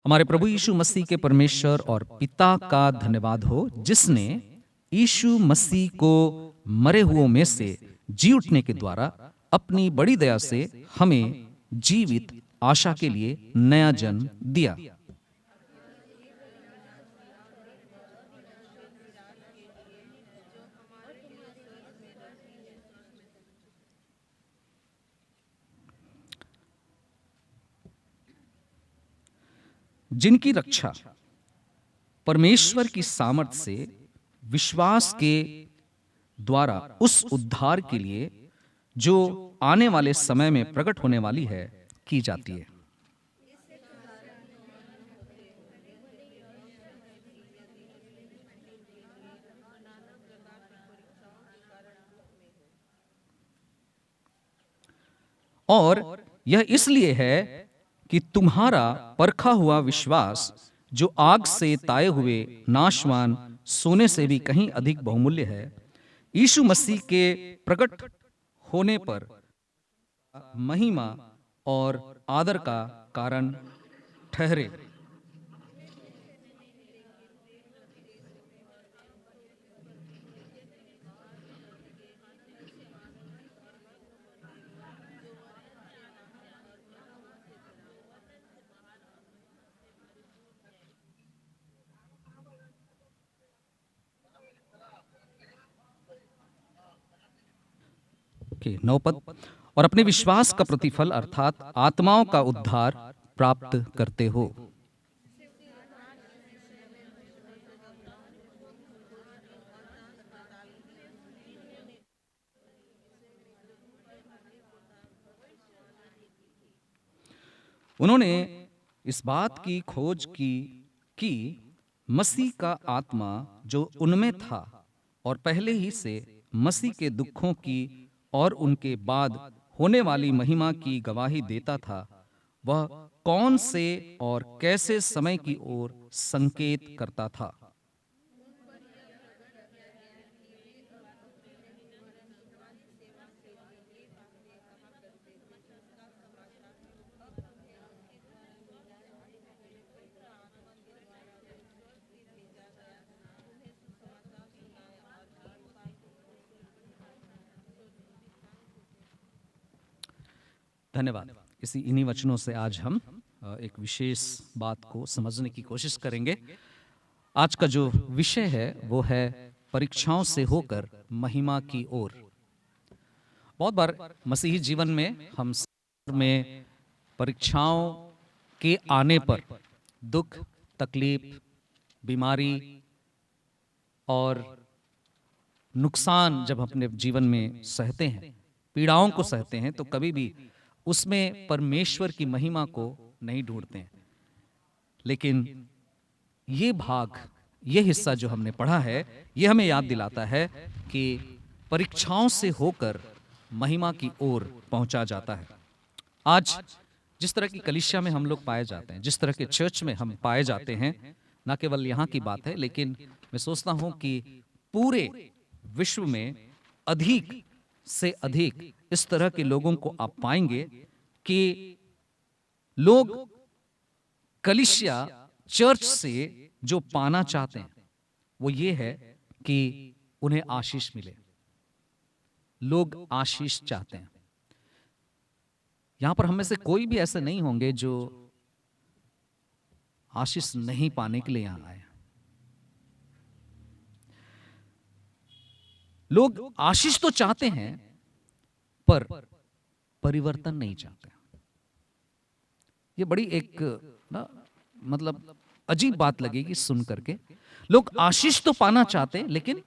हमारे प्रभु यीशु मसीह के परमेश्वर और पिता का धन्यवाद हो, जिसने यीशु मसीह को मरे हुओं में से जी उठने के द्वारा अपनी बड़ी दया से हमें जीवित आशा के लिए नया जन्म दिया। जिनकी रक्षा परमेश्वर की सामर्थ से विश्वास के द्वारा उस उद्धार के लिए जो आने वाले समय में प्रकट होने वाली है की जाती है। और यह इसलिए है कि तुम्हारा परखा हुआ विश्वास, जो आग से ताए हुए नाशवान सोने से भी कहीं अधिक बहुमूल्य है, यीशु मसीह के प्रकट होने पर महिमा और आदर का कारण ठहरे। नौ पद। और अपने विश्वास का प्रतिफल अर्थात आत्माओं का उद्धार प्राप्त करते हो। उन्होंने इस बात की खोज की कि मसीह का आत्मा जो उनमें था और पहले ही से मसीह के दुखों की और उनके बाद होने वाली महिमा की गवाही देता था, वह कौन से और कैसे समय की ओर संकेत करता था। धन्यवाद। इन्हीं वचनों से आज हम एक विशेष बात को समझने की कोशिश करेंगे। आज का जो विषय है वो है परीक्षाओं से होकर महिमा की ओर। बहुत बार मसीही जीवन में हम में परीक्षाओं के आने पर दुख, तकलीफ, बीमारी और नुकसान जब अपने जीवन में सहते हैं, पीड़ाओं को सहते हैं, तो कभी भी उसमें परमेश्वर की महिमा को नहीं ढूंढते हैं। लेकिन ये भाग, ये हिस्सा जो हमने पढ़ा है, ये हमें याद दिलाता है कि परीक्षाओं से होकर महिमा की ओर पहुंचा जाता है। आज जिस तरह की कलीसिया में हम लोग पाए जाते हैं, जिस तरह के चर्च में हम पाए जाते हैं, ना केवल यहाँ की बात है, लेकिन मैं सोचता हूं कि पूरे विश्व में अधिक से अधिक इस तरह के लोगों को आप पाएंगे कि लोग कलीसिया चर्च से जो पाना चाहते हैं वो ये है कि उन्हें आशीष मिले। लोग आशीष चाहते हैं। यहां पर हम में से कोई भी ऐसे नहीं होंगे जो आशीष नहीं पाने के लिए यहां आए। लोग आशीष तो चाहते हैं पर परिवर्तन नहीं चाहते। ये बड़ी एक मतलब अजीब बात लगेगी सुन करके। लोग आशीष तो पाना चाहते हैं लेकिन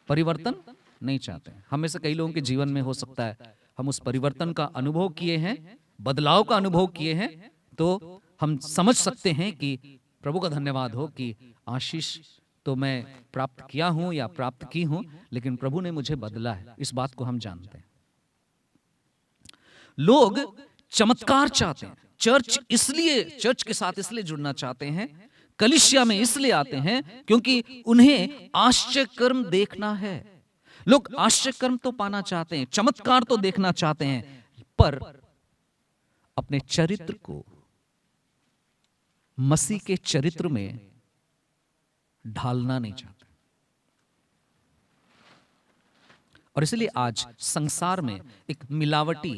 परिवर्तन नहीं चाहते। हम में से कई लोगों के जीवन में हो सकता है हम उस परिवर्तन का अनुभव किए हैं, बदलाव का अनुभव किए हैं, तो हम समझ सकते हैं कि प्रभु का धन्यवाद हो कि आशीष तो मैं प्राप्त किया हूं या प्राप्त की हूं, लेकिन प्रभु ने मुझे बदला है, इस बात को हम जानते हैं। लोग चमत्कार चाहते हैं। चर्च के साथ इसलिए जुड़ना चाहते हैं, कलीसिया में इसलिए आते हैं क्योंकि उन्हें आश्चर्यकर्म देखना है। लोग आश्चर्यकर्म तो पाना चाहते हैं, चमत्कार तो देखना चाहते हैं, पर अपने चरित्र को मसीह के चरित्र में ढालना नहीं चाहते। और इसलिए आज संसार में एक मिलावटी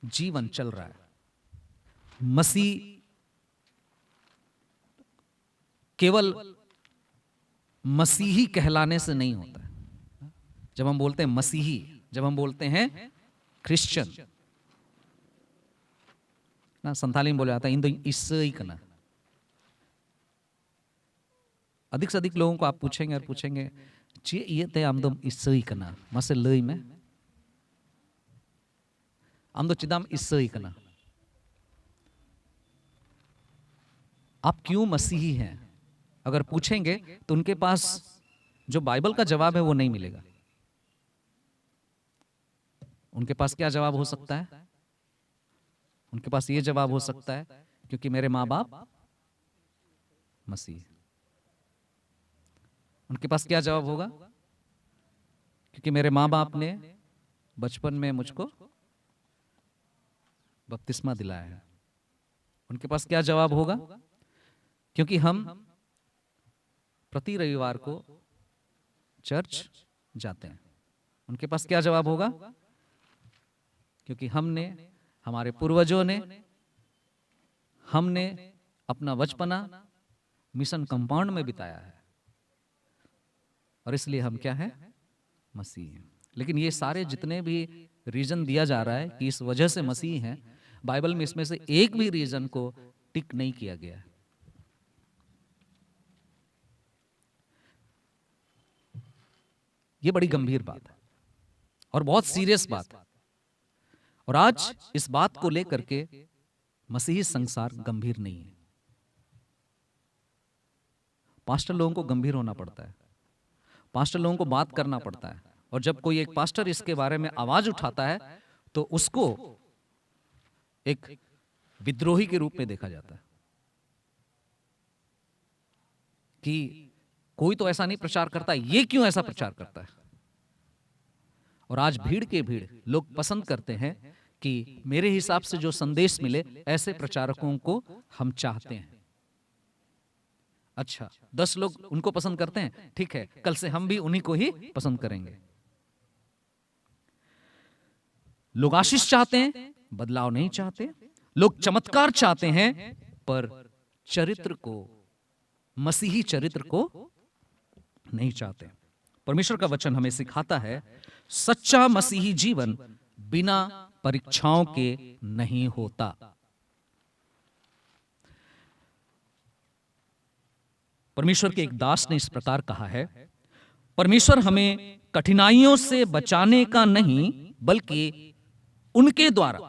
जीवन चल रहा है। मसीह केवल मसीही कहलाने से नहीं होता है। जब हम बोलते हैं मसीही, जब हम बोलते हैं क्रिश्चियन ना, संथाली में बोला जाता है इन दो ईसाई कना। अधिक से अधिक लोगों को आप पूछेंगे और पूछेंगे चे ये ते आम दो ईसाई कना मसे लई में आम दो चिदाम ईसाई कना। आप क्यों मसीही हैं अगर पूछेंगे तो उनके पास जो बाइबल का जवाब है वो नहीं मिलेगा। उनके पास क्या जवाब हो सकता है? उनके पास ये जवाब हो सकता है क्योंकि मेरे माँ बाप मसीह। उनके पास क्या जवाब होगा? क्योंकि मेरे माँ बाप ने बचपन में मुझको बपतिस्मा दिलाया है। उनके पास क्या जवाब होगा? क्योंकि हम प्रति रविवार को चर्च जाते हैं। उनके पास क्या जवाब होगा? क्योंकि हमने, हमारे पूर्वजों ने, हमने अपना बचपना मिशन कंपाउंड में बिताया है और इसलिए हम क्या है? मसीह हैं। लेकिन ये सारे जितने भी रीजन दिया जा रहा है कि इस वजह से मसीह हैं, बाइबल में इसमें से एक भी रीजन को टिक नहीं किया गया है। ये बड़ी गंभीर बात है और बहुत सीरियस बात है। और आज इस बात को लेकर के मसीही संसार गंभीर नहीं है। पास्टर लोगों को गंभीर होना पड़ता है, पास्टर लोगों को बात करना पड़ता है। और जब कोई एक पास्टर इसके बारे में आवाज उठाता है तो उसको एक विद्रोही के रूप में देखा जाता है कि कोई तो ऐसा नहीं प्रचार करता, ये क्यों ऐसा प्रचार करता है। और आज भीड़ के भीड़ लोग पसंद करते हैं कि मेरे हिसाब से जो संदेश मिले ऐसे प्रचारकों को हम चाहते हैं। अच्छा, 10 लोग उनको पसंद करते हैं, ठीक है, कल से हम भी उन्हीं को ही पसंद करेंगे। लोग आशीष चाहते हैं, बदलाव नहीं चाहते। लोग चमत्कार चाहते हैं पर चरित्र को, मसीही चरित्र को नहीं चाहते। परमेश्वर का वचन हमें सिखाता है सच्चा मसीही जीवन बिना परीक्षाओं के नहीं होता। परमेश्वर के एक दास ने इस प्रकार कहा है, परमेश्वर हमें कठिनाइयों से बचाने का नहीं बल्कि उनके द्वारा,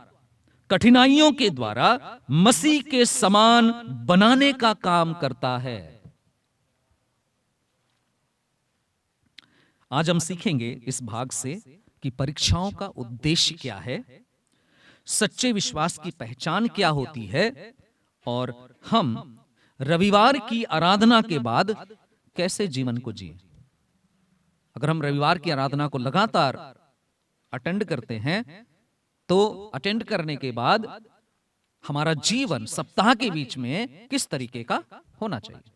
कठिनाइयों के द्वारा मसीह के समान बनाने का काम करता है। आज हम सीखेंगे इस भाग से कि परीक्षाओं का उद्देश्य क्या है, सच्चे विश्वास की पहचान क्या होती है और हम रविवार की आराधना के बाद कैसे जीवन को जिए। अगर हम रविवार की आराधना को लगातार अटेंड करते हैं तो अटेंड करने के बाद हमारा जीवन सप्ताह के बीच में किस तरीके का होना चाहिए।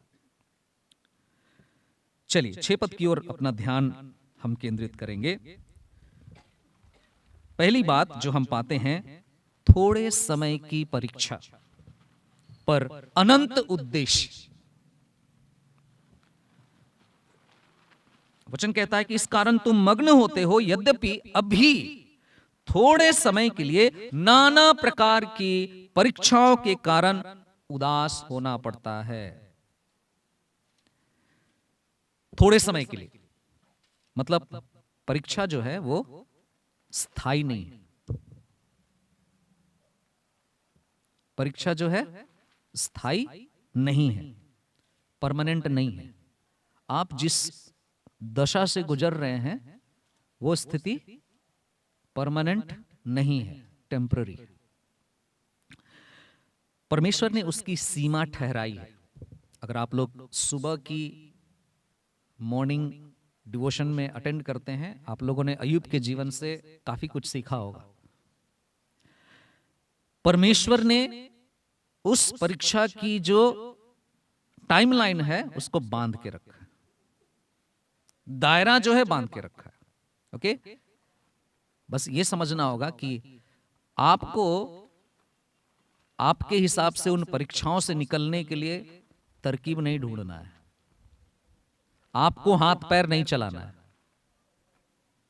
चलिए 6 पद की ओर अपना ध्यान हम केंद्रित करेंगे। पहली बात जो हम पाते हैं, थोड़े समय की परीक्षा पर अनंत उद्देश्य। वचन कहता है कि इस कारण तुम मग्न होते हो, यद्यपि अभी थोड़े समय के लिए नाना प्रकार की परीक्षाओं के कारण उदास होना पड़ता है। थोड़े समय के लिए मतलब परीक्षा जो है वो स्थायी नहीं है। परीक्षा जो है स्थायी नहीं है, परमानेंट नहीं है। आप जिस दशा से गुजर रहे हैं वो स्थिति परमानेंट नहीं है, टेम्पररी। परमेश्वर ने उसकी सीमा ठहराई है। अगर आप लोग सुबह की मॉर्निंग डिवोशन में अटेंड करते हैं, आप लोगों ने अय्यूब के जीवन से काफी कुछ सीखा होगा। परमेश्वर ने उस परीक्षा की जो टाइमलाइन है उसको बांध के रखा है, दायरा जो है बांध के रखा है। ओके, बस ये समझना होगा कि आपको आपके हिसाब से उन परीक्षाओं से निकलने के लिए तरकीब नहीं ढूंढना है, आपको हाथ पैर नहीं चलाना है।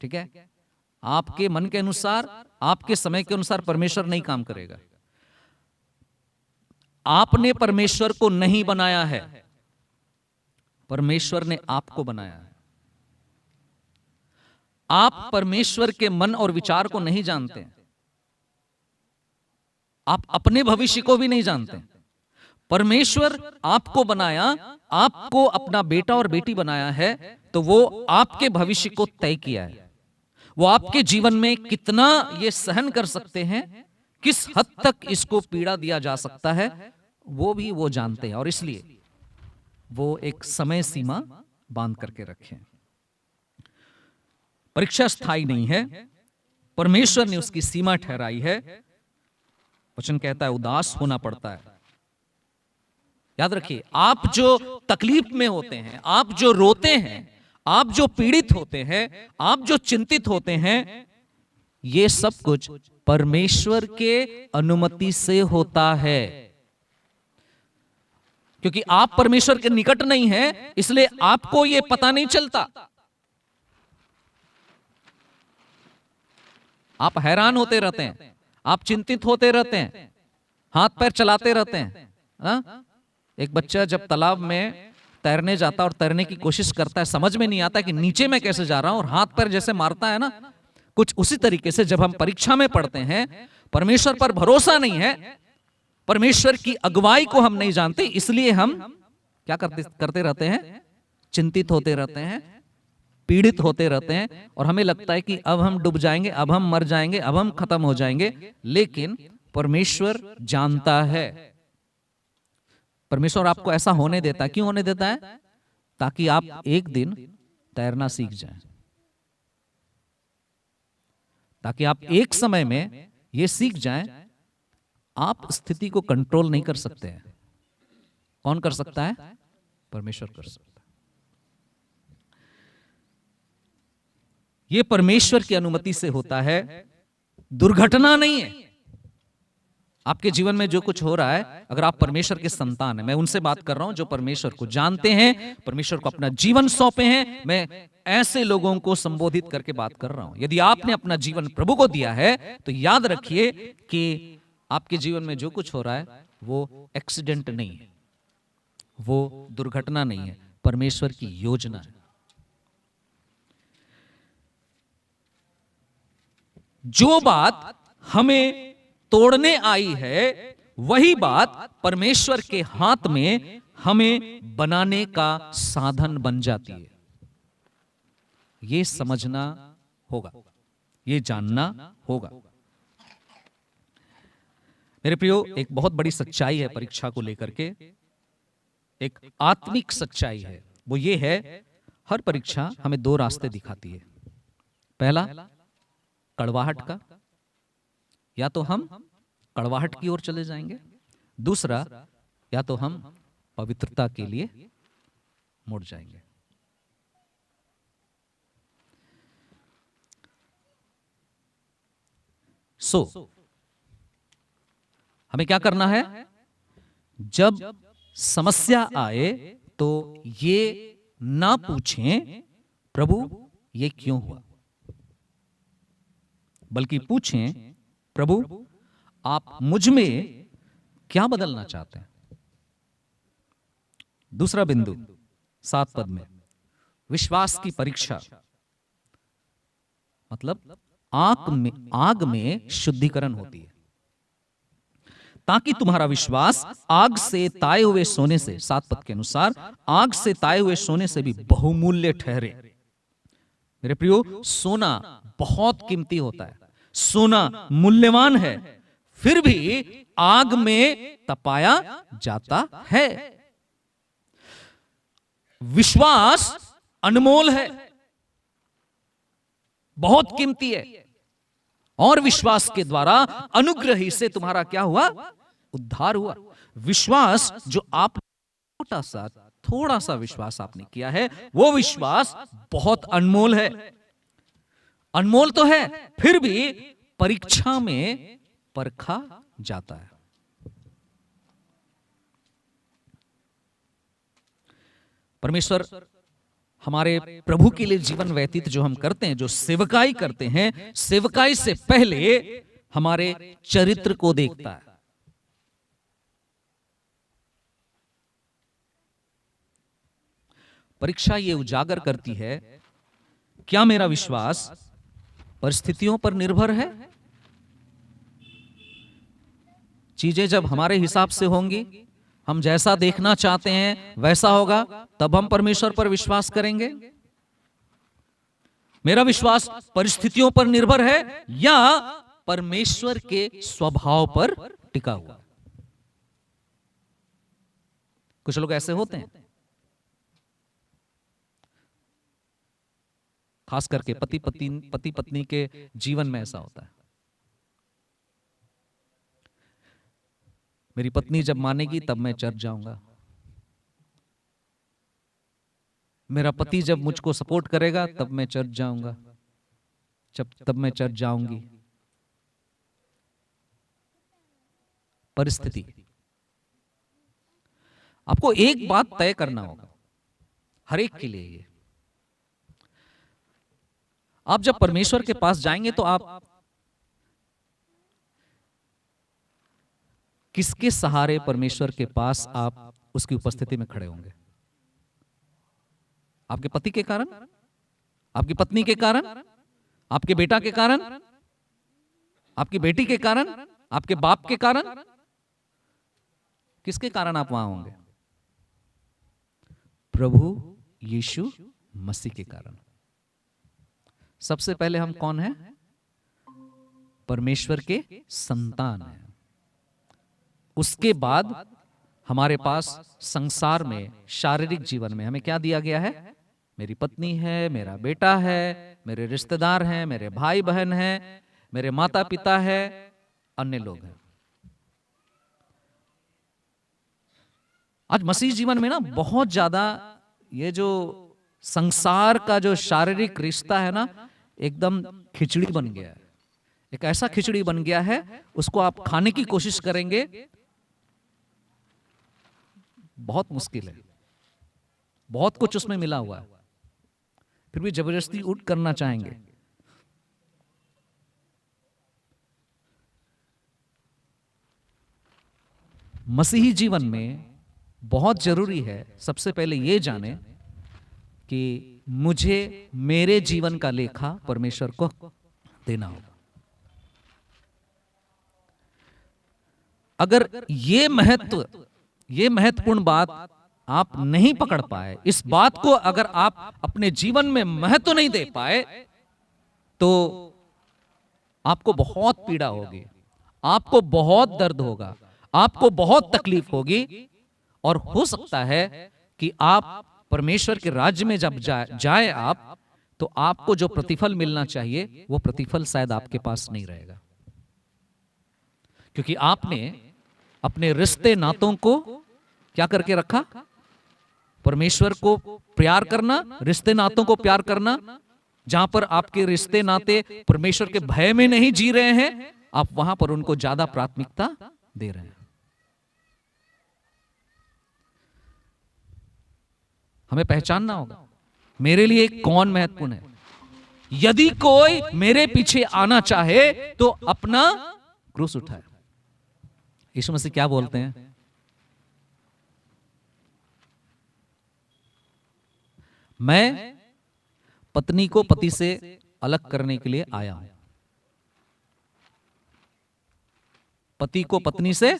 ठीक है, आपके मन के अनुसार, आपके समय के अनुसार परमेश्वर नहीं काम करेगा। आपने परमेश्वर को नहीं बनाया है, परमेश्वर ने आपको बनाया है। आप परमेश्वर के मन और विचार को नहीं जानते, आप अपने भविष्य को भी नहीं जानते। परमेश्वर आपको बनाया, आपको अपना बेटा और बेटी बनाया है, तो वो आपके भविष्य को तय किया है। वो आपके जीवन में कितना ये सहन कर सकते हैं, किस हद तक इसको पीड़ा दिया जा सकता है, वो भी वो जानते हैं, और इसलिए वो एक समय सीमा बांध करके रखे। परीक्षा स्थायी नहीं है, परमेश्वर ने उसकी सीमा ठहराई है। वचन कहता है उदास होना पड़ता है। याद रखिए, आप जो तकलीफ में होते हैं, आप जो रोते हैं, आप जो पीड़ित होते हैं, आप जो चिंतित होते हैं, ये सब कुछ परमेश्वर के अनुमति से होता है। क्योंकि आप परमेश्वर के निकट नहीं हैं, इसलिए आपको यह पता नहीं चलता। आप हैरान होते रहते हैं, आप चिंतित होते रहते हैं, हाथ पैर चलाते रहते हैं। हा? एक बच्चा जब तालाब में तैरने जाता और तैरने की कोशिश करता है, समझ में नहीं आता कि नीचे मैं कैसे जा रहा हूं, और हाथ पैर जैसे मारता है ना, कुछ उसी तरीके से जब हम परीक्षा में पढ़ते हैं, परमेश्वर पर भरोसा नहीं है, परमेश्वर की अगुवाई को हम नहीं जानते, इसलिए हम क्या करते रहते हैं, चिंतित होते रहते हैं, पीड़ित होते रहते हैं, और हमें लगता है कि अब हम डूब जाएंगे, अब हम मर जाएंगे, अब हम खत्म हो जाएंगे। लेकिन परमेश्वर जानता है। परमेश्वर आपको ऐसा होने देता है। क्यों होने देता है? ताकि आप एक दिन तैरना सीख जाएं, ताकि आप एक समय में ये सीख जाएं, आप स्थिति को कंट्रोल नहीं कर सकते हैं। कौन कर सकता है? परमेश्वर कर सकता है। ये परमेश्वर की अनुमति से होता है, दुर्घटना नहीं है। आपके जीवन में जो कुछ हो रहा है, अगर आप परमेश्वर के संतान हैं, मैं उनसे बात कर रहा हूं जो परमेश्वर को जानते हैं, परमेश्वर को अपना जीवन सौंपे हैं, मैं ऐसे लोगों को संबोधित करके बात कर रहा हूं। यदि आपने अपना जीवन प्रभु को दिया है, तो याद रखिए कि आपके जीवन में जो कुछ हो रहा है वो एक्सीडेंट नहीं है, वो दुर्घटना नहीं है, परमेश्वर की योजना है। जो बात हमें तोड़ने आई है, वही बात परमेश्वर के हाथ में हमें बनाने का साधन बन जाती है। ये समझना होगा, ये जानना होगा। मेरे प्रियो, एक बहुत बड़ी सच्चाई है परीक्षा को लेकर के, एक आत्मिक सच्चाई है। वो ये है, हर परीक्षा हमें दो रास्ते दिखाती है। पहला कड़वाहट का, या तो हम कड़वाहट की ओर चले जाएंगे, दूसरा या तो हम पवित्रता के लिए मुड़ जाएंगे। हमें क्या करना है? जब समस्या आए तो ये ना पूछें प्रभु ये क्यों हुआ, बल्कि पूछें प्रभु आप मुझ में क्या बदलना चाहते हैं। दूसरा बिंदु 7 पद में, विश्वास की परीक्षा, मतलब आग में शुद्धिकरण होती है, ताकि तुम्हारा विश्वास आग से ताए हुए सोने से, 7 पद के अनुसार, आग से ताए हुए सोने से भी बहुमूल्य ठहरे। मेरे प्रियो, सोना बहुत कीमती होता है, सोना मूल्यवान है, फिर भी आग में तपाया जाता है। विश्वास अनमोल है, बहुत कीमती है, और विश्वास के द्वारा अनुग्रह से तुम्हारा क्या हुआ? उद्धार हुआ। विश्वास जो आप छोटा सा थोड़ा सा विश्वास आपने किया है, वो विश्वास बहुत अनमोल है। अनमोल तो है, फिर भी परीक्षा में परखा जाता है। परमेश्वर हमारे प्रभु के लिए जीवन व्यतीत जो हम करते हैं, जो सेवकाई करते हैं, सेवकाई से पहले हमारे चरित्र को देखता है। परीक्षा ये उजागर करती है, क्या मेरा विश्वास परिस्थितियों पर निर्भर है? चीजें जब हमारे हिसाब से होंगी, हम जैसा देखना चाहते हैं वैसा होगा, तब हम परमेश्वर पर विश्वास करेंगे। मेरा विश्वास परिस्थितियों पर निर्भर है या परमेश्वर के स्वभाव पर टिका हुआ? कुछ लोग ऐसे होते हैं, खास करके पति पत्नी के जीवन में ऐसा होता है। मेरी पत्नी जब मानेगी तब मैं चर्च जाऊंगा, मेरा पति जब मुझको सपोर्ट करेगा तब मैं चर्च जाऊंगा, तब मैं चर्च जाऊंगी। परिस्थिति। आपको एक बात तय करना होगा हर एक के लिए, ये आप जब परमेश्वर के पास जाएंगे तो आप किसके सहारे परमेश्वर के पास आप उसकी उपस्थिति में खड़े होंगे? आपके पति के कारण, आपकी पत्नी के कारण, आपके बेटा के कारण, आपकी बेटी के कारण, आपके बाप के कारण? किसके कारण आप वहां होंगे? प्रभु यीशु मसीह के कारण। सबसे पहले हम कौन हैं? परमेश्वर के संतान हैं। उसके बाद हमारे पास संसार में, शारीरिक जीवन में हमें क्या दिया गया है? मेरी पत्नी है, मेरा बेटा है, मेरे रिश्तेदार हैं, मेरे भाई बहन हैं, मेरे माता पिता है, अन्य लोग हैं। आज मसीह जीवन में ना बहुत ज्यादा ये जो संसार का जो शारीरिक रिश्ता है ना, एकदम खिचड़ी बन गया है। एक ऐसा खिचड़ी बन गया है, उसको आप खाने की कोशिश करेंगे, बहुत मुश्किल है। बहुत कुछ उसमें मिला हुआ है, फिर भी जबरदस्ती उठ करना चाहेंगे। मसीही जीवन में बहुत जरूरी है सबसे पहले ये जाने कि मुझे मेरे जीवन का लेखा परमेश्वर को देना होगा। अगर ये महत्वपूर्ण बात आप नहीं पकड़ पाए, इस बात को अगर आप अपने जीवन में महत्व नहीं दे पाए, तो आपको बहुत पीड़ा होगी, आपको बहुत दर्द होगा, आपको बहुत तकलीफ होगी, और हो सकता है कि आप परमेश्वर के राज्य में जब जाए आप, तो आपको जो प्रतिफल मिलना चाहिए वो प्रतिफल शायद आपके पास नहीं रहेगा, क्योंकि आपने अपने रिश्ते नातों को क्या करके रखा? परमेश्वर को प्यार करना, रिश्ते नातों को प्यार करना। जहां पर आपके रिश्ते नाते परमेश्वर के भय में नहीं जी रहे हैं, आप वहां पर उनको ज्यादा प्राथमिकता दे रहे हैं। हमें पहचानना होगा मेरे लिए कौन महत्वपूर्ण है। यदि कोई मेरे पीछे आना चाहे तो अपना क्रूस उठाए। यीशु मसीह क्या बोलते हैं? मैं पत्नी को पति से अलग करने के लिए आया हूं। पति को पत्नी से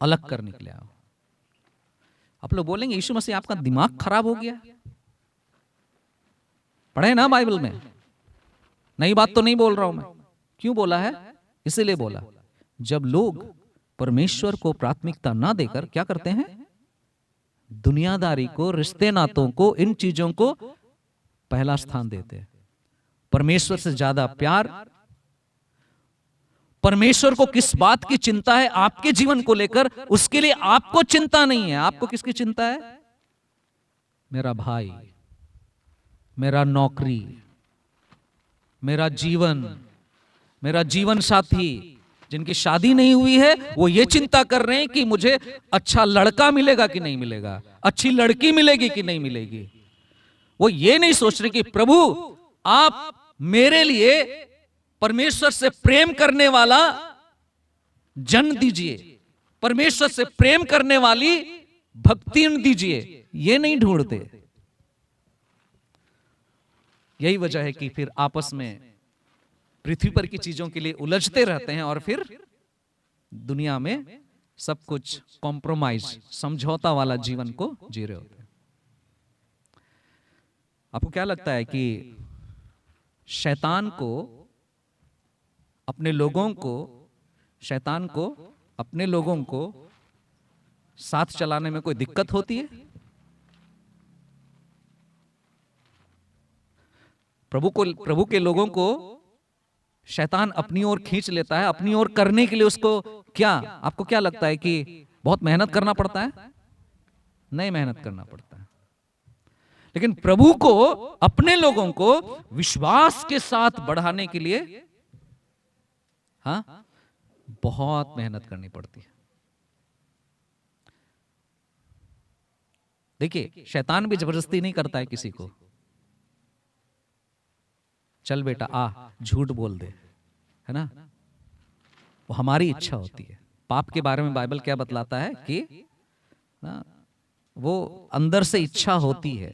अलग करने के लिए आया हूं। आप लोग बोलेंगे यीशु मसीह आपका दिमाग खराब हो गया? पढ़े ना बाइबल में, नई बात तो नहीं बोल रहा हूं मैं। क्यों बोला है? इसीलिए बोला, जब लोग परमेश्वर को प्राथमिकता ना देकर क्या करते हैं? दुनियादारी को, रिश्ते नातों को, इन चीजों को पहला स्थान देते हैं। परमेश्वर से ज्यादा प्यार, परमेश्वर को किस बात की चिंता है आपके जीवन को लेकर, उसके लिए आपको चिंता नहीं है। आपको किसकी चिंता है? मेरा भाई, मेरा नौकरी, मेरा जीवन, मेरा जीवन साथी जिनकी शादी नहीं हुई है, वो ये चिंता कर रहे हैं कि मुझे अच्छा लड़का मिलेगा कि नहीं मिलेगा, अच्छी लड़की मिलेगी कि नहीं मिलेगी। वो ये नहीं सोच रहे कि प्रभु आप मेरे लिए परमेश्वर से प्रेम करने वाला जन दीजिए, परमेश्वर से प्रेम करने वाली भक्ति दीजिए, ये नहीं ढूंढते। यही वजह है कि फिर आपस में पृथ्वी पर की चीजों के लिए उलझते रहते हैं और फिर दुनिया में सब कुछ कॉम्प्रोमाइज, समझौता वाला जीवन को जी रहे होते हैं। आपको क्या लगता है कि शैतान को अपने लोगों को साथ चलाने में कोई दिक्कत होती है? प्रभु के लोगों को शैतान अपनी ओर खींच लेता है, अपनी ओर करने के लिए उसको आपको क्या लगता है कि बहुत मेहनत करना पड़ता है? नहीं मेहनत करना पड़ता है। लेकिन प्रभु को अपने लोगों को विश्वास के साथ बढ़ाने के लिए बहुत मेहनत करनी पड़ती है। देखिए, शैतान भी जबरदस्ती नहीं करता है किसी को, चल बेटा आ झूठ बोल दे, है ना? वो हमारी इच्छा होती है। पाप के बारे में बाइबल क्या बतलाता है कि वो अंदर से इच्छा होती है।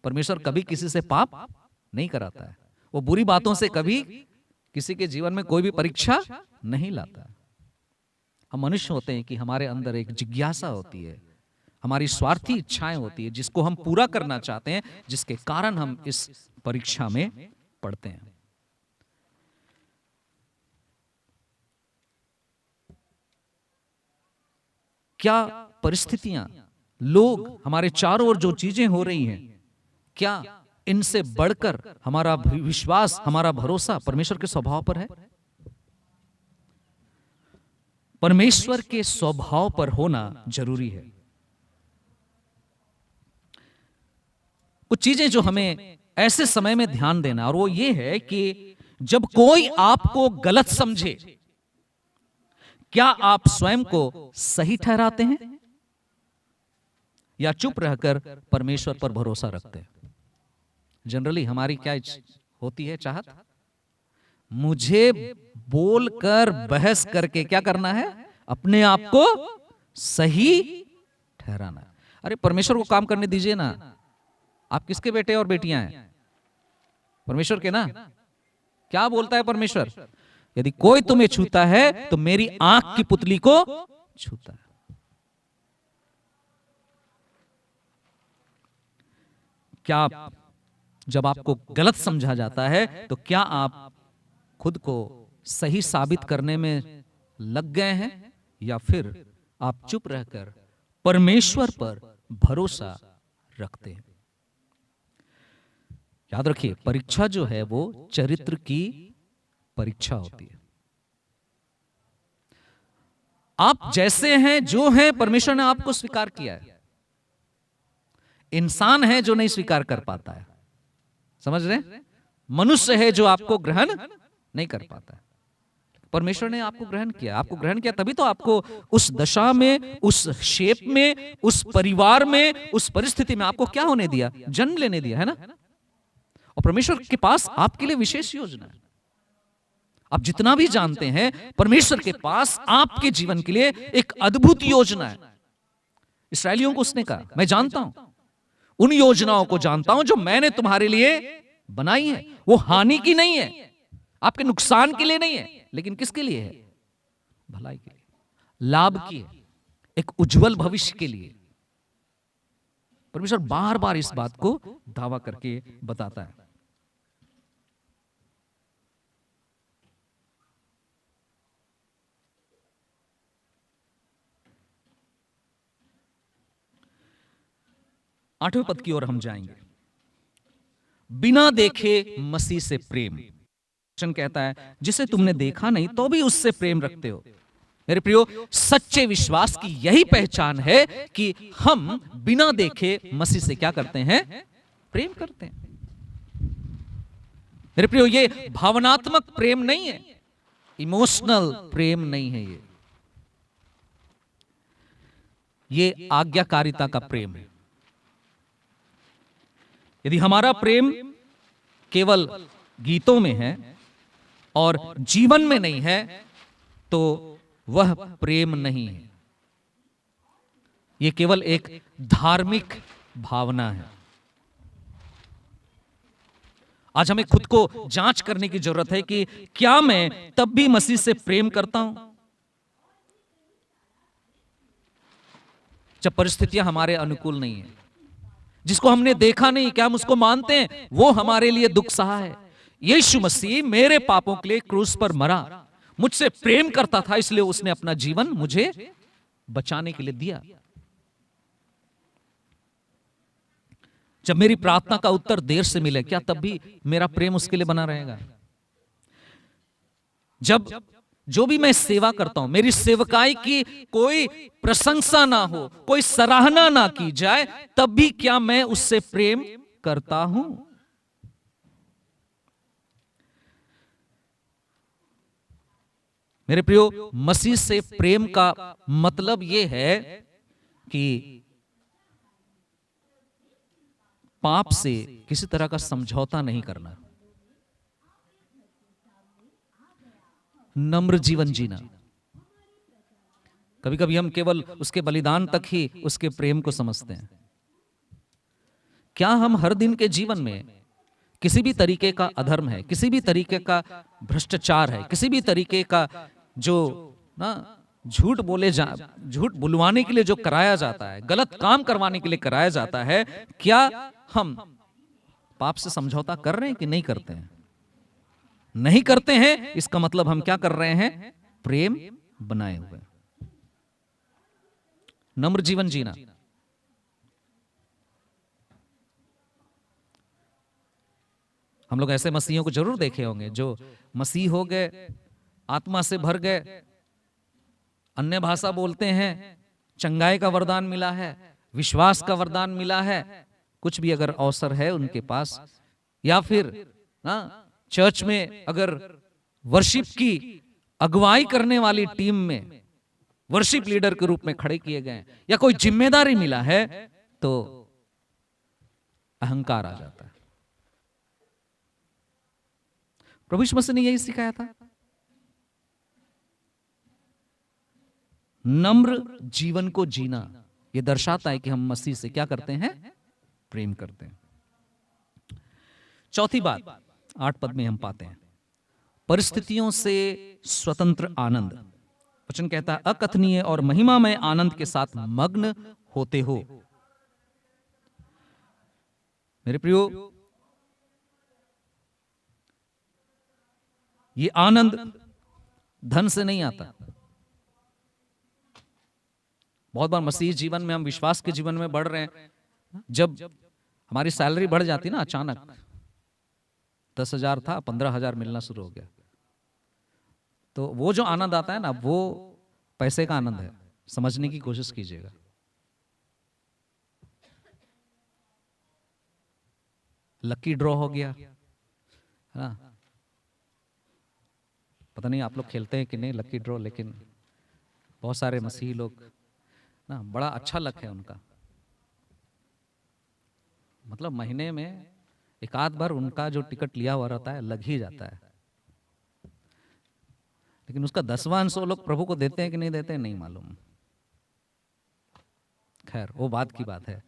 परमेश्वर कभी किसी से पाप नहीं कराता है। वो बुरी बातों से कभी किसी के जीवन में कोई भी परीक्षा नहीं लाता। हम मनुष्य होते हैं कि हमारे अंदर एक जिज्ञासा होती है, हमारी स्वार्थी इच्छाएं होती है जिसको हम पूरा करना चाहते हैं, जिसके कारण हम इस परीक्षा में पढ़ते हैं। क्या परिस्थितियां, लोग, हमारे चारों ओर जो चीजें हो रही हैं, क्या इनसे बढ़कर हमारा विश्वास, हमारा भरोसा परमेश्वर के स्वभाव पर है? परमेश्वर के स्वभाव पर होना जरूरी है। कुछ चीजें जो हमें ऐसे समय में ध्यान देना, और वो ये है कि जब कोई आपको गलत समझे, क्या आप स्वयं को सही ठहराते हैं या चुप रहकर परमेश्वर पर भरोसा रखते हैं? जनरली हमारी क्या होती है चाहत? मुझे बोलकर, बहस करके क्या करना है? अपने आप को सही ठहराना है। अरे परमेश्वर को काम करने दीजिए ना। आप किसके बेटे और बेटियां हैं? परमेश्वर के ना। क्या बोलता है परमेश्वर? यदि कोई तुम्हें छूता है तो मेरी आंख की पुतली को छूता है। क्या जब आपको गलत समझा जाता है तो क्या आप खुद को सही साबित करने में लग गए हैं, या फिर आप चुप रहकर परमेश्वर पर भरोसा रखते हैं? याद रखिए, परीक्षा जो है वो चरित्र की परीक्षा होती है। आप जैसे हैं, जो हैं, परमेश्वर ने आपको स्वीकार किया है। इंसान है जो नहीं स्वीकार कर पाता है, समझ रहे? मनुष्य है जो आपको ग्रहण नहीं कर पाता है। परमेश्वर ने आपको ग्रहण किया। आपको ग्रहण किया तभी तो आपको उस दशा में, उस शेप में, उस परिवार में, उस परिस्थिति में आपको क्या होने दिया? जन्म लेने दिया, है ना? और परमेश्वर के पास आपके लिए विशेष योजना है। आप जितना भी जानते हैं, परमेश्वर के पास आपके जीवन के लिए एक अद्भुत योजना है। इस्राएलियों को उसने कहा, मैं जानता हूं, उन योजनाओं को जानता हूं जो मैंने तुम्हारे लिए बनाई है। वो हानि की नहीं है, आपके नुकसान के लिए नहीं है, लेकिन किसके लिए है? भलाई के लिए, लाभ की है, एक उज्जवल भविष्य के लिए। परमेश्वर बार बार इस बात को दावा करके बताता है। आठवें पद की ओर हम जाएंगे। बिना देखे मसीह से प्रेम। वचन कहता है जिसे तुमने देखा नहीं तो भी उससे प्रेम रखते हो। मेरे प्रियो, सच्चे विश्वास की यही पहचान है कि हम बिना देखे मसीह से क्या करते हैं? प्रेम करते हैं। मेरे प्रियो, ये भावनात्मक प्रेम नहीं है, इमोशनल प्रेम नहीं है, ये आज्ञाकारिता का प्रेम है। यदि हमारा प्रेम केवल गीतों में है और जीवन में नहीं है तो वह प्रेम नहीं है, यह केवल एक धार्मिक भावना है। आज हमें खुद को जांच करने की जरूरत है कि क्या मैं तब भी मसीह से प्रेम करता हूं जब परिस्थितियां हमारे अनुकूल नहीं है। जिसको हमने देखा नहीं, क्या हम उसको मानते हैं? वो हमारे लिए दुख सहा है। यीशु मसीह मेरे पापों के लिए क्रूस पर मरा, मुझसे प्रेम करता था, इसलिए उसने अपना जीवन मुझे बचाने के लिए दिया। जब मेरी प्रार्थना का उत्तर देर से मिले, क्या तब भी मेरा प्रेम उसके लिए बना रहेगा? जब जो भी मैं सेवा करता हूं, मेरी सेवकाई की कोई प्रशंसा ना हो, कोई सराहना ना की जाए, तब भी क्या मैं उससे प्रेम करता हूं? मेरे प्रियो, मसीह से प्रेम का मतलब यह है कि पाप से किसी तरह का समझौता नहीं करना, नम्र जीवन जीना। कभी कभी हम केवल उसके बलिदान तक ही उसके प्रेम को समझते हैं। क्या हम हर दिन के जीवन में किसी भी तरीके का अधर्म है, किसी भी तरीके का भ्रष्टाचार है, किसी भी तरीके का जो ना झूठ बुलवाने के लिए जो कराया जाता है, गलत काम करवाने के लिए कराया जाता है, क्या हम पाप से समझौता कर रहे हैं कि नहीं करते हैं? नहीं करते हैं, इसका मतलब हम क्या कर रहे हैं? प्रेम बनाए हुए। नम्र जीवन जीना। हम लोग ऐसे मसीहों को जरूर देखे होंगे जो मसीह हो गए, आत्मा से भर गए, अन्य भाषा बोलते हैं, चंगाई का वरदान मिला है, विश्वास का वरदान मिला है, कुछ भी अगर अवसर है उनके पास, या फिर चर्च में अगर वर्शिप की अगुवाई करने वाली टीम में वर्शिप लीडर के रूप में खड़े किए गए, या कोई जिम्मेदारी मिला है, तो अहंकार आ जाता है। प्रभु यीशु मसीह ने यही सिखाया था, नम्र जीवन को जीना। यह दर्शाता है कि हम मसीह से क्या करते हैं? प्रेम करते हैं। चौथी बात 8 पद में हम पाते हैं, परिस्थितियों से स्वतंत्र आनंद। वचन कहता है, अकथनीय और महिमामय आनंद के साथ मग्न होते हो। मेरे प्रियो, ये आनंद धन से नहीं आता। बहुत बार मसीह जीवन में, हम विश्वास के जीवन में बढ़ रहे हैं, जब हमारी सैलरी बढ़ जाती ना अचानक, 10,000 था 15,000 मिलना शुरू हो गया, तो वो जो आनंद आता है ना, वो पैसे का आनंद है। समझने की कोशिश कीजिएगा। लकी ड्रॉ हो गया, है ना? पता नहीं आप लोग खेलते हैं कि नहीं लकी ड्रॉ, लेकिन बहुत सारे मसीही लोग ना, बड़ा अच्छा लक है उनका। मतलब महीने में एक आध बार उनका जो टिकट लिया हुआ रहता है लग ही जाता है, लेकिन उसका 10वां अंश वो लोग प्रभु को देते हैं कि नहीं देते हैं नहीं मालूम। खैर, वो बात की बात है।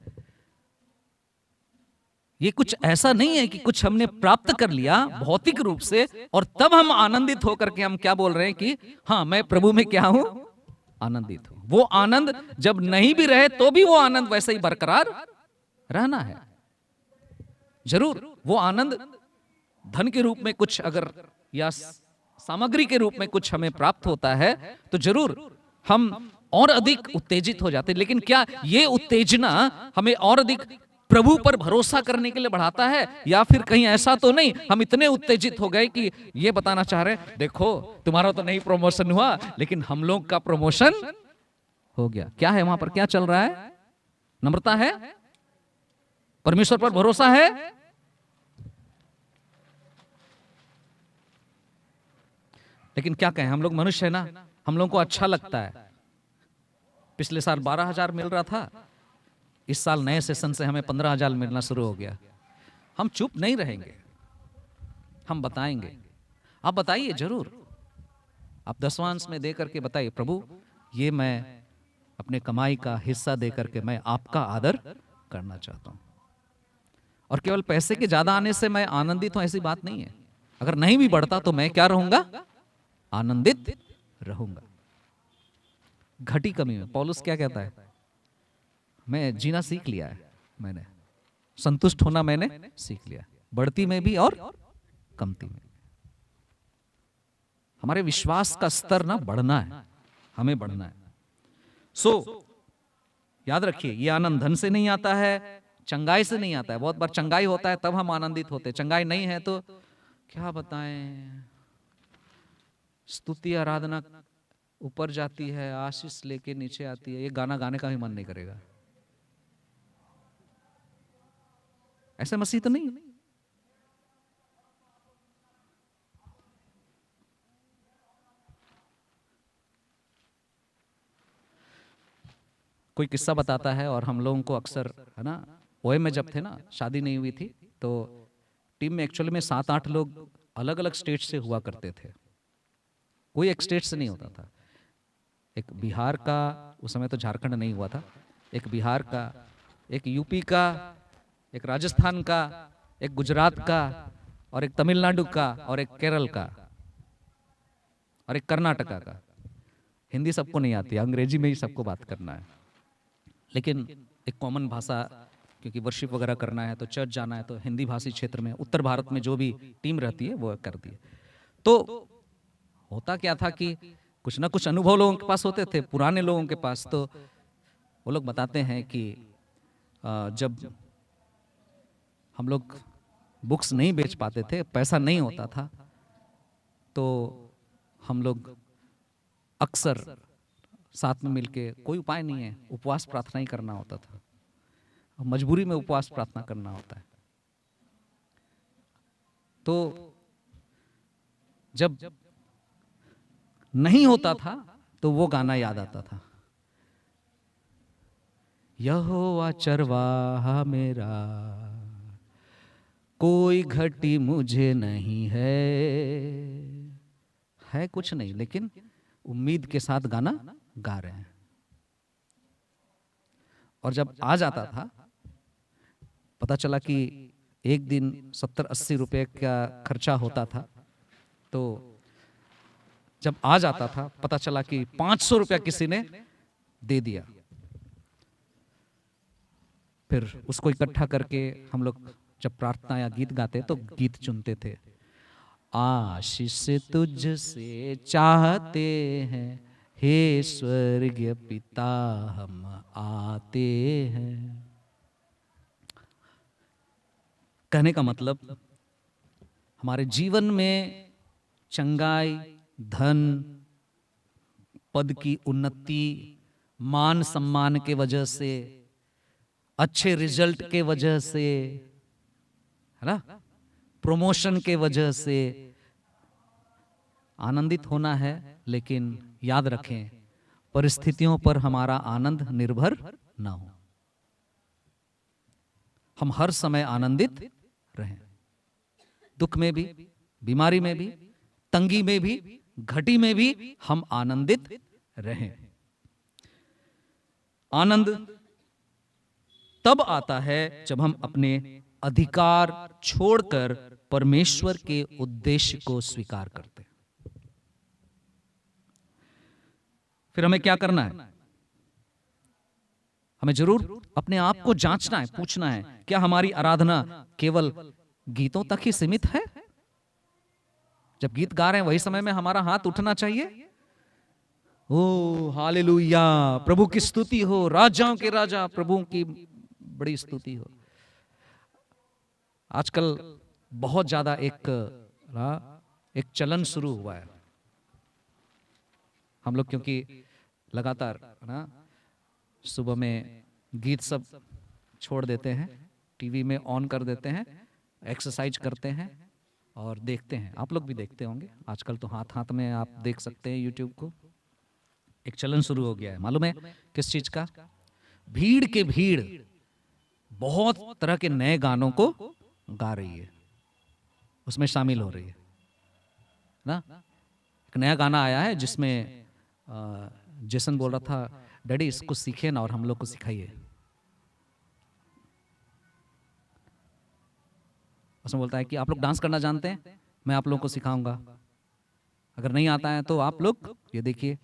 ये कुछ ऐसा नहीं है कि कुछ हमने प्राप्त कर लिया भौतिक रूप से और तब हम आनंदित होकर के हम क्या बोल रहे हैं कि हाँ, मैं प्रभु में क्या हूं? आनंदित हूं। वो आनंद जब नहीं भी रहे तो भी वो आनंद वैसे ही बरकरार रहना है। जरूर वो आनंद धन के रूप में कुछ अगर, या सामग्री के रूप में कुछ हमें प्राप्त होता है तो जरूर हम और अधिक उत्तेजित हो जाते हैं। लेकिन क्या ये उत्तेजना हमें और अधिक प्रभु पर भरोसा करने के लिए बढ़ाता है, या फिर कहीं ऐसा तो नहीं हम इतने उत्तेजित हो गए कि ये बताना चाह रहे हैं देखो तुम्हारा तो नहीं प्रमोशन हुआ लेकिन हम लोग का प्रमोशन हो गया। क्या है वहां पर, क्या चल रहा है? नम्रता है, परमेश्वर पर भरोसा है। लेकिन क्या कहें, हम लोग मनुष्य है ना, हम लोगों को अच्छा लगता है। पिछले साल 12,000 मिल रहा था, इस साल नए सेशन से हमें 15,000 मिलना शुरू हो गया। हम चुप नहीं रहेंगे, हम बताएंगे। आप बताइए जरूर, आप दसवांश में दे करके बताइए प्रभु ये मैं अपने कमाई का हिस्सा दे करके मैं आपका आदर करना चाहता हूं। और केवल पैसे के ज्यादा आने से मैं आनंदित हूं ऐसी बात नहीं है। अगर नहीं भी बढ़ता तो मैं क्या रहूंगा? आनंदित रहूंगा। घटी कमी में पौलुस क्या कहता है? मैं जीना सीख लिया है, मैंने संतुष्ट होना मैंने सीख लिया, बढ़ती में भी और कमती में। हमारे विश्वास का स्तर ना बढ़ना है, हमें बढ़ना है। याद रखिए ये आनंद धन से नहीं आता है, चंगाई से नहीं आता है। बहुत बार चंगाई होता है तब हम आनंदित होते हैं, चंगाई नहीं है तो क्या बताएं, स्तुति आराधना ऊपर जाती है, आशीष लेके नीचे आती है, ये गाना गाने का भी मन नहीं करेगा। ऐसे मसीह तो नहीं। कोई किस्सा बताता है और हम लोगों को अक्सर, है ना, ओए में जब थे ना, शादी नहीं हुई थी तो टीम में एक्चुअली में 7-8 लोग अलग अलग स्टेट से हुआ करते थे, कोई एक स्टेट से नहीं होता था। एक बिहार का, उस समय तो झारखंड नहीं हुआ था, एक बिहार का, एक यूपी का, एक राजस्थान का, एक गुजरात का, और एक तमिलनाडु का, और एक केरल का, और एक कर्नाटका का। हिंदी सबको नहीं आती, अंग्रेजी में ही सबको बात करना है, लेकिन एक कॉमन भाषा, क्योंकि वर्शिप वगैरह करना है तो चर्च जाना है तो हिंदी भाषी क्षेत्र में, उत्तर भारत में जो भी टीम रहती है वो करती है। तो होता क्या था कि कुछ ना कुछ अनुभव लोगों के पास होते थे, पुराने लोगों के पास। तो वो लोग बताते हैं कि जब हम लोग बुक्स नहीं बेच पाते थे, पैसा नहीं होता था, तो हम लोग अक्सर साथ में मिलके, कोई उपाय नहीं है, उपवास प्रार्थना ही करना होता था। मजबूरी में उपवास प्रार्थना करना होता है। तो जब नहीं होता था तो वो गाना याद आता था, यहोवा चरवाहा मेरा, कोई घटी मुझे नहीं है कुछ नहीं, लेकिन उम्मीद के साथ गाना गा रहे हैं। और जब आ जाता था, पता चला कि एक दिन 70-80 रुपए का खर्चा होता था, तो जब आ जाता था पता चला कि 500 रुपया किसी ने दे दिया। फिर उसको इकट्ठा करके हम लोग जब प्रार्थना या गीत गाते तो गीत चुनते थे। आशीष तुझसे चाहते हैं हे स्वर्गीय पिता, हम आते हैं। कहने का मतलब हमारे जीवन में चंगाई, धन, पद की उन्नति, मान सम्मान के वजह से, अच्छे रिजल्ट के वजह से, है ना, प्रमोशन के वजह से आनंदित होना है। लेकिन याद रखें, परिस्थितियों पर हमारा आनंद निर्भर ना हो। हम हर समय आनंदित रहें, दुख में भी, बीमारी में भी, तंगी में भी, घटी में भी हम आनंदित रहें। आनंद तब आता है जब हम अपने अधिकार छोड़कर परमेश्वर के उद्देश्य को स्वीकार करते हैं। फिर हमें क्या करना है? हमें जरूर अपने आप को जांचना है, पूछना है, क्या हमारी आराधना केवल गीतों तक ही सीमित है? जब गीत गा रहे हैं वही समय में हमारा हाथ उठना चाहिए, ओ हालेलुया, प्रभु की स्तुति हो, राजाओं के राजा प्रभु की बड़ी स्तुति हो। आजकल बहुत ज्यादा एक चलन शुरू हुआ है। हम लोग क्योंकि लगातार ना सुबह में गीत सब छोड़ देते हैं, टीवी में ऑन कर देते हैं, एक्सरसाइज करते हैं और देखते हैं। आप लोग भी देखते होंगे, आजकल तो हाथ हाथ में आप देख सकते हैं यूट्यूब को। एक चलन शुरू हो गया है, मालूम है किस चीज का? भीड़ के भीड़ बहुत तरह के नए गानों को गा रही है, उसमें शामिल हो रही है ना। एक नया गाना आया है जिसमें जेसन बोल रहा था, डैडी इसको सीखे ना और हम लोग को सिखाइए। उसमें बोलता है कि आप लोग डांस करना जानते हैं, मैं आप लोगों को सिखाऊंगा। अगर नहीं आता है तो आप लोग ये देखिए।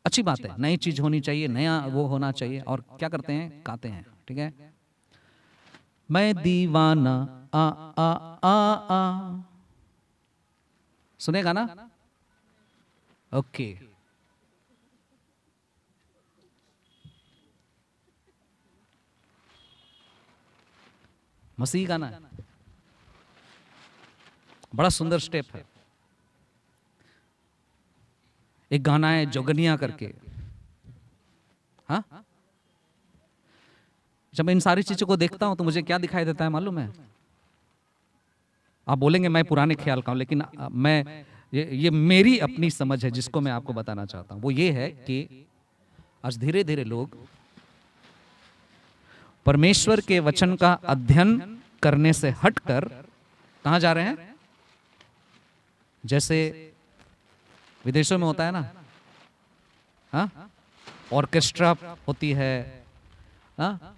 अच्छी बात है, नई चीज होनी चाहिए, नया वो होना चाहिए। और क्या करते हैं? गाते हैं, ठीक है। मैं दीवाना आ आ आ आ, सुनेगा ना? ओके। मसीह गाना है, बड़ा सुंदर स्टेप है। एक गाना है जोगनिया करके। हाँ, जब मैं इन सारी चीजों को देखता हूं तो मुझे क्या दिखाई देता है मालूम है? आप बोलेंगे मैं पुराने ख्याल का हूं, लेकिन मैं ये मेरी अपनी समझ है जिसको मैं आपको बताना चाहता हूं। वो ये है कि आज धीरे धीरे लोग परमेश्वर के वचन का अध्ययन करने से हटकर कहां जा रहे हैं? जैसे विदेशों में होता है ना, हाँ, ऑर्केस्ट्रा होती है। हाँ,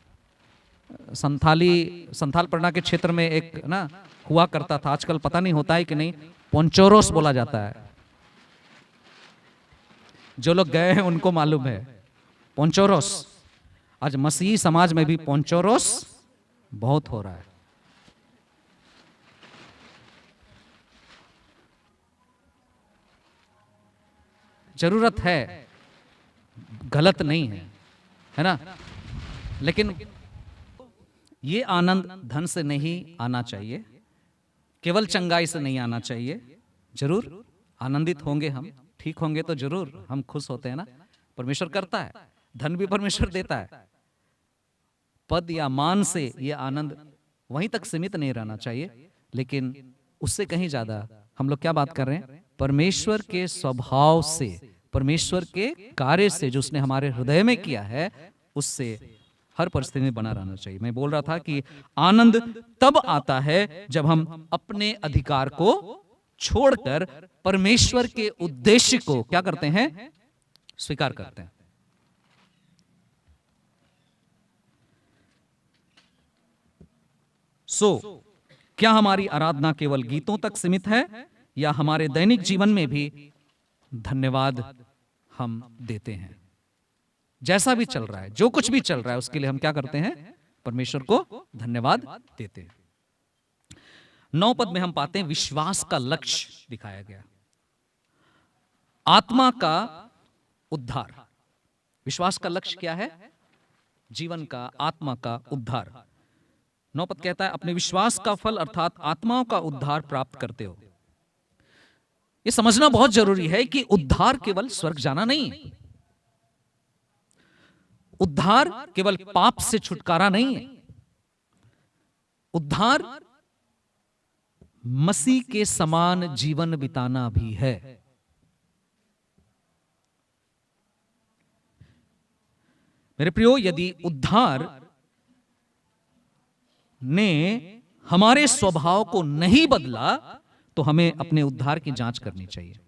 संथाल परना के क्षेत्र में एक ना हुआ करता था, आजकल पता नहीं होता है कि नहीं, पोंचोरोस बोला जाता है। जो लोग गए हैं उनको मालूम है पोंचोरोस। आज मसीही समाज में भी पोंचोरोस बहुत हो रहा है। जरूरत है, गलत नहीं है ना? लेकिन ये आनंद धन से नहीं आना चाहिए, केवल चंगाई से नहीं आना चाहिए। जरूर आनंदित होंगे हम, ठीक होंगे तो जरूर हम खुश होते हैं ना। परमेश्वर करता है, धन भी परमेश्वर देता है। पद या मान से ये आनंद वहीं तक सीमित नहीं रहना चाहिए, लेकिन उससे कहीं ज्यादा हम लोग क्या बात कर रहे हैं? परमेश्वर के स्वभाव से, परमेश्वर के कार्य से, जो उसने हमारे हृदय में किया है, उससे हर परिस्थिति में बना रहना चाहिए। मैं बोल रहा था कि आनंद तब आता है जब हम अपने अधिकार को छोड़कर परमेश्वर के उद्देश्य को क्या करते हैं? स्वीकार करते हैं। क्या हमारी आराधना केवल गीतों तक सीमित है, या हमारे दैनिक जीवन में भी धन्यवाद हम देते हैं? जैसा भी चल रहा है, जो कुछ भी चल रहा है, उसके लिए हम क्या करते हैं? परमेश्वर को धन्यवाद देते हैं। 9 पद में हम पाते हैं विश्वास का लक्ष्य दिखाया गया, आत्मा का उद्धार। विश्वास का लक्ष्य क्या है? जीवन का, आत्मा का उद्धार। 9 पद कहता है अपने विश्वास का फल अर्थात आत्माओं का उद्धार प्राप्त करते हो। यह समझना बहुत जरूरी है कि उद्धार केवल स्वर्ग जाना नहीं है, उद्धार केवल पाप से छुटकारा नहीं है, उद्धार मसीह के समान जीवन बिताना भी है। मेरे प्रियो, यदि उद्धार ने हमारे स्वभाव को नहीं बदला तो हमें अपने उद्धार की जांच करनी चाहिए।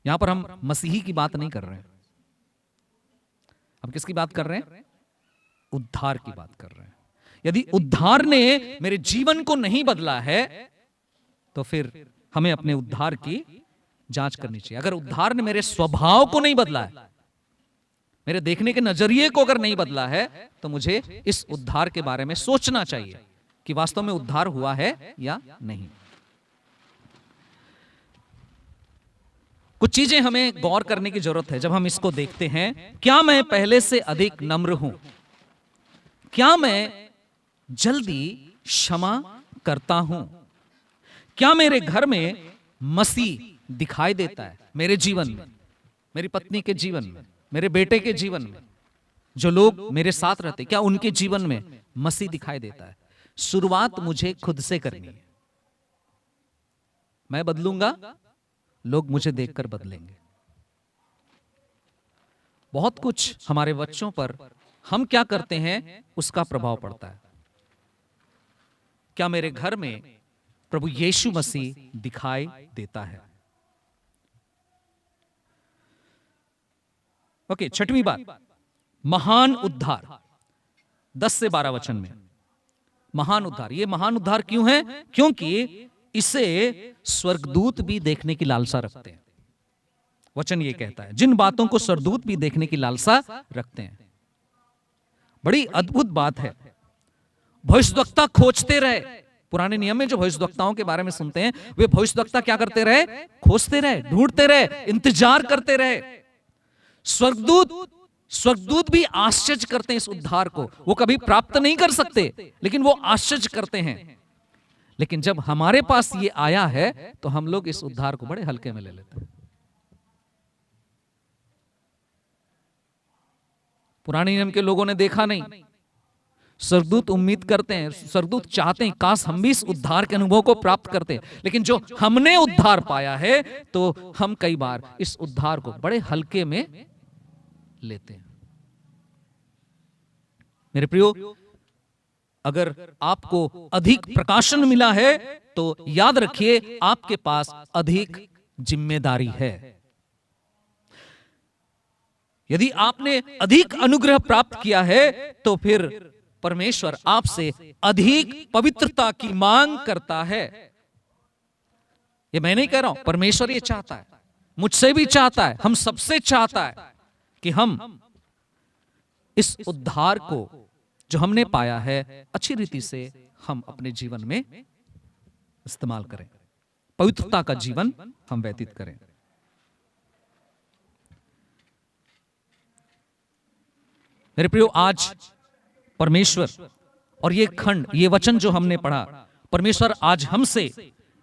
यहां पर हम मसीही की बात नहीं कर रहे हैं, हम किसकी बात कर रहे हैं? उद्धार की बात कर रहे हैं। यदि उद्धार ने मेरे जीवन को नहीं बदला है तो फिर हमें अपने उद्धार की जांच करनी चाहिए। अगर उद्धार ने मेरे स्वभाव को नहीं बदला है, मेरे देखने के नजरिए को अगर नहीं बदला है, तो मुझे इस उद्धार के बारे में सोचना चाहिए कि वास्तव में उद्धार हुआ है या नहीं। कुछ चीजें हमें गौर करने की जरूरत है जब हम इसको देखते हैं। क्या मैं पहले से अधिक नम्र हूं? क्या मैं जल्दी क्षमा करता हूं। क्या मेरे घर में मसीह दिखाई देता है? मेरे जीवन में, मेरी पत्नी के जीवन में, मेरे बेटे के जीवन में, जो लोग मेरे साथ रहते, क्या उनके जीवन में मसीह दिखाई देता है? शुरुआत मुझे खुद से करनी है। मैं बदलूंगा, लोग मुझे देखकर बदलेंगे। बहुत कुछ हमारे बच्चों पर हम क्या करते हैं उसका प्रभाव पड़ता है। क्या मेरे घर में प्रभु यीशु मसीह दिखाई देता है? ओके, छठवीं बात, महान उद्धार। 10 से 12 वचन में महान उद्धार। ये महान उद्धार क्यों है? क्योंकि इसे स्वर्गदूत भी देखने की लालसा रखते हैं। वचन ये कहता है, जिन बातों को स्वर्गदूत भी देखने की लालसा रखते हैं। बड़ी अद्भुत बात है। भविष्यद्वक्ता खोजते रहे। पुराने नियम में जो भविष्यद्वक्ताओं के बारे में सुनते हैं, वे भविष्यद्वक्ता क्या करते रहे? खोजते रहे, ढूंढते रहे, इंतजार करते रहे। स्वर्गदूत भी आश्चर्य करते हैं इस उद्धार को। वो कभी प्राप्त नहीं कर सकते, लेकिन वो आश्चर्य करते हैं। लेकिन जब हमारे पास ये आया है तो हम लोग इस उद्धार को बड़े हल्के में ले लेते हैं। पुराने नियम के लोगों ने देखा नहीं। स्वर्गदूत उम्मीद करते हैं, स्वर्गदूत चाहते हैं काश हम भी इस उद्धार के अनुभव को प्राप्त करते। लेकिन जो हमने उद्धार पाया है तो हम कई बार इस उद्धार को बड़े हल्के में लेते हैं। मेरे प्रियो, अगर आपको अधिक प्रकाशन मिला है तो याद रखिए आपके पास अधिक जिम्मेदारी है। यदि आपने अधिक अनुग्रह प्राप्त किया है तो फिर परमेश्वर आपसे अधिक पवित्रता की मांग करता है। ये मैं नहीं कह रहा हूं, परमेश्वर ये चाहता है, मुझसे भी चाहता है, हम सबसे चाहता है कि हम इस उद्धार को जो हमने पाया है अच्छी रीति से हम अपने जीवन में इस्तेमाल करें, पवित्रता का जीवन हम व्यतीत करें। मेरे प्रियो, आज परमेश्वर और ये खंड, ये वचन जो हमने पढ़ा, परमेश्वर आज हमसे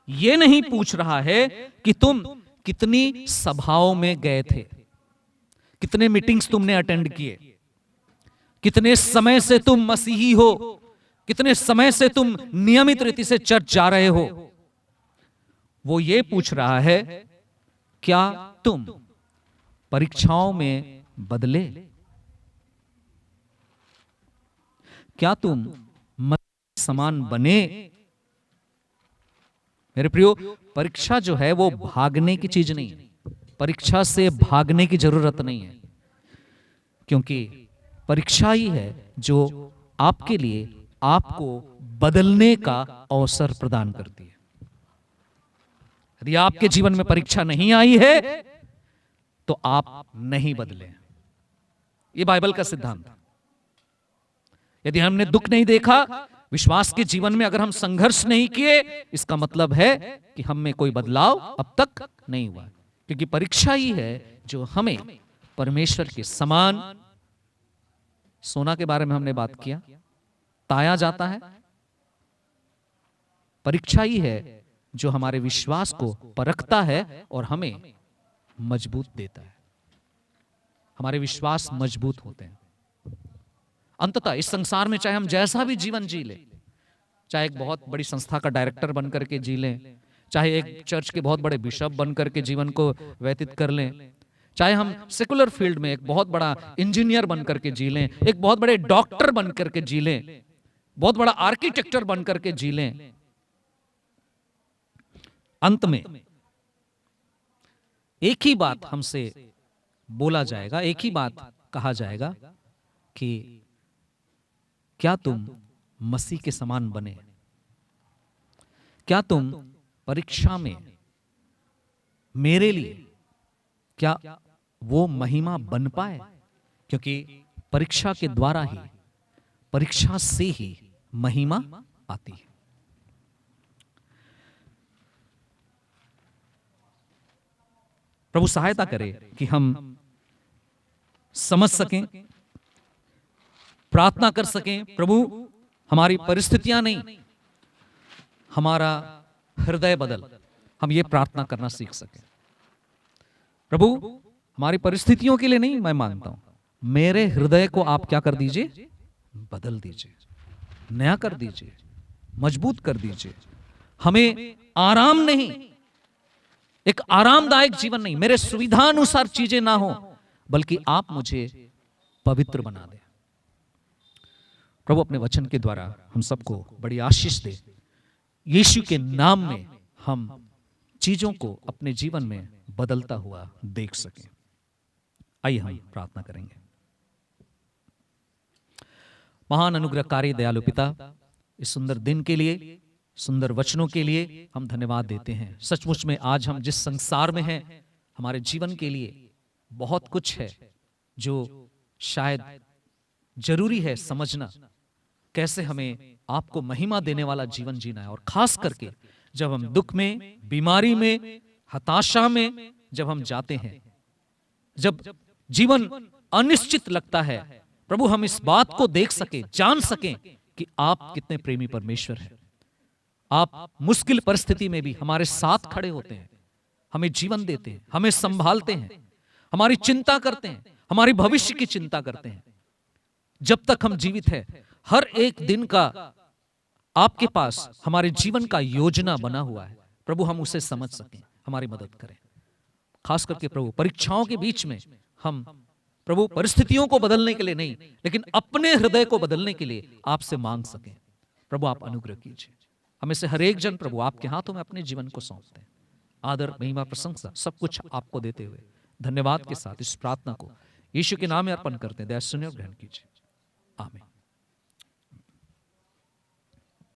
ये नहीं पूछ रहा है कि तुम कितनी सभाओं में गए थे, कितने मीटिंग्स तुमने अटेंड किए, कितने समय से तुम मसीही हो, कितने समय से तुम नियमित रीति से चर्च जा रहे हो। वो ये पूछ रहा है, क्या तुम परीक्षाओं में बदले? क्या तुम मसीह समान बने? मेरे प्रियो, परीक्षा जो है वो भागने की चीज नहीं है। परीक्षा से भागने की जरूरत नहीं है, क्योंकि परीक्षा ही है जो आपके लिए आपको बदलने का अवसर प्रदान करती है। यदि आपके जीवन में परीक्षा नहीं आई है तो आप नहीं बदले। ये बाइबल का सिद्धांत है। यदि हमने दुख नहीं देखा, विश्वास के जीवन में अगर हम संघर्ष नहीं किए, इसका मतलब है कि हम में कोई बदलाव अब तक नहीं हुआ, क्योंकि परीक्षा ही है जो हमें परमेश्वर के समान, सोना के बारे में हमने बात किया, ताया जाता है। परीक्षा ही है जो हमारे विश्वास को परखता है और हमें मजबूत देता है। हमारे विश्वास मजबूत होते हैं। अंततः इस संसार में चाहे हम जैसा भी जीवन जी लें, चाहे एक बहुत बड़ी संस्था का डायरेक्टर बन करके जी लें, चाहे एक चर्च के बहुत बड़े बिशप बन करके जीवन को व्यतीत कर लें, चाहे हम सेकुलर फील्ड में एक बहुत बड़ा इंजीनियर बन करके जी लें, एक बहुत बड़े डॉक्टर बन करके जी लें, बहुत बड़ा आर्किटेक्चर बन करके जी लें, अंत में एक ही बात हमसे बोला जाएगा, एक ही बात कहा जाएगा कि क्या तुम मसीह के समान बने? क्या तुम परीक्षा में मेरे लिए क्या वो महिमा बन पाए? क्योंकि परीक्षा के द्वारा ही, परीक्षा से ही महिमा आती है। प्रभु सहायता करे कि हम समझ सकें, प्रार्थना कर सकें, प्रभु हमारी परिस्थितियां नहीं, हमारा हृदय बदल। हम ये प्रार्थना करना सीख सके। प्रभु, हमारी परिस्थितियों के लिए नहीं मैं मांगता हूं, मेरे हृदय को आप क्या कर दीजिए, बदल दीजिए, नया कर दीजिए, मजबूत कर दीजिए। हमें आराम नहीं, एक आरामदायक जीवन नहीं, मेरे सुविधानुसार चीजें ना हो, बल्कि आप मुझे पवित्र बना दें। प्रभु अपने वचन के द्वारा हम सबको बड़ी आशीष दे। यीशु के नाम में हम चीजों को अपने जीवन में बदलता हुआ देख सकें। आइए हम प्रार्थना करेंगे। महान अनुग्रहकारी दयालु पिता, इस सुंदर दिन के लिए, सुंदर वचनों के लिए हम धन्यवाद देते हैं। सचमुच में आज हम जिस संसार में हैं, हमारे जीवन के लिए बहुत कुछ है जो शायद जरूरी है समझना, कैसे हमें आपको महिमा देने वाला जीवन जीना है। और खास करके जब हम दुख में, बीमारी में, हताशा में जब हम जाते हैं, जब जीवन अनिश्चित लगता है, प्रभु हम इस बात को देख सके, जान सकें कि आप कितने प्रेमी परमेश्वर हैं। आप मुश्किल परिस्थिति में भी हमारे साथ खड़े होते हैं, हमें जीवन देते हैं, हमें संभालते हैं, हमारी चिंता करते हैं, हमारी भविष्य की चिंता करते हैं। जब तक हम जीवित हैं, हर एक दिन का आपके पास हमारे जीवन का योजना बना हुआ है। प्रभु हम उसे समझ सकें, हमारी मदद करें। खास करके प्रभु परीक्षाओं के बीच में हम प्रभु परिस्थितियों को बदलने के लिए नहीं, लेकिन अपने हृदय को बदलने के लिए आपसे मांग सकें। प्रभु आप अनुग्रह कीजिए। हमें से हर एक जन प्रभु आपके हाथों में अपने जीवन को सौंपते हैं। आदर, महिमा, प्रशंसा सब कुछ आपको देते हुए धन्यवाद के साथ इस प्रार्थना को यीशु के नाम में अर्पण करते हैं। दया सुनिए और ग्रहण कीजिए। आमीन।